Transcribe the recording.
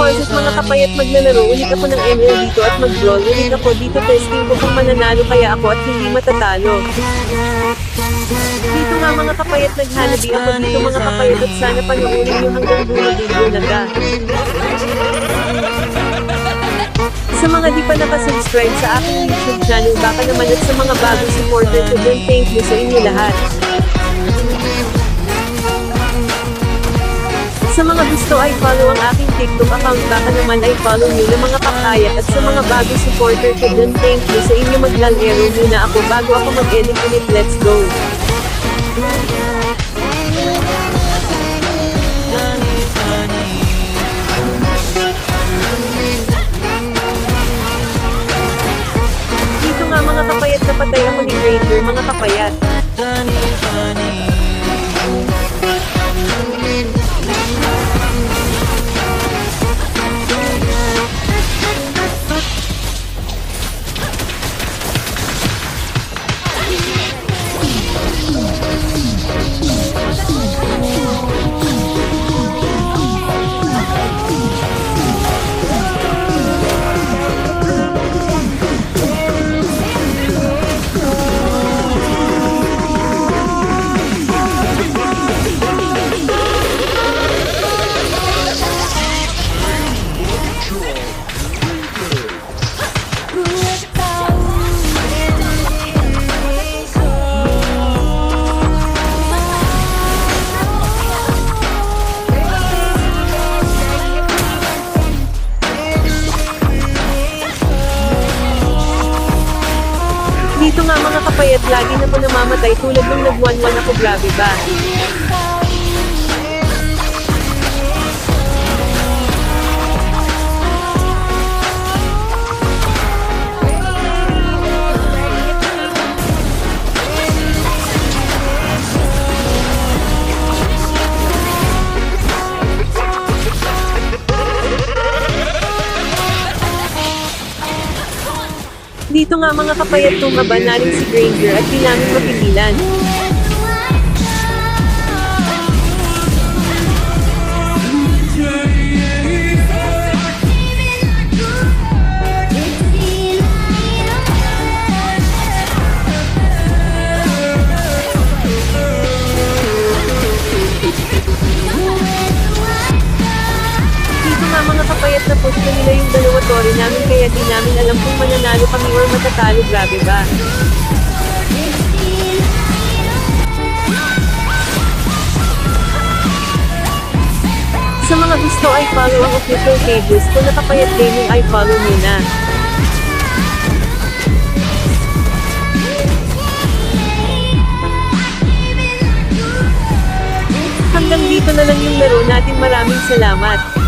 What's up mga kapayat, maglalaro ulit ako ng ML dito at mag-brawl ulit ako dito. Testing ko kung mananalo kaya ako at hindi matatalo. Dito nga mga kapayat, naghanabi ako dito mga kapayat at sana panoorin nyo hanggang dulo video na ga. Sa mga di pa nakasubscribe sa aking YouTube channel, baka naman at sa mga bagong supporter ko dyan, thank you sa inyo lahat. Sa mga gusto ay follow ang aking TikTok account, baka naman ay follow nyo ng mga kapayat at sa mga bagong supporter ko dyan, thank you sa inyo. Maglalaro muna ako bago ako mag-edit ulit, let's go! Dito nga mga kapayat, napatay ako ni Granger mga kapayat. Dito nga mga kapayat, lagi na po namamatay tulad nung nag-1-1 ako, grabe ba? Dito nga mga kapayat, tumaba na rin si Granger at di namin mapigilan. Mga kapayat, na push na nila yung dalawa tori namin kaya di namin alam kung mananalo kami or matatalo, grabe ba? Sa mga gusto ay follow ang official pages ko na Kapayat Gaming, ay follow nyo na. Hanggang dito na lang yung laro natin, maraming salamat.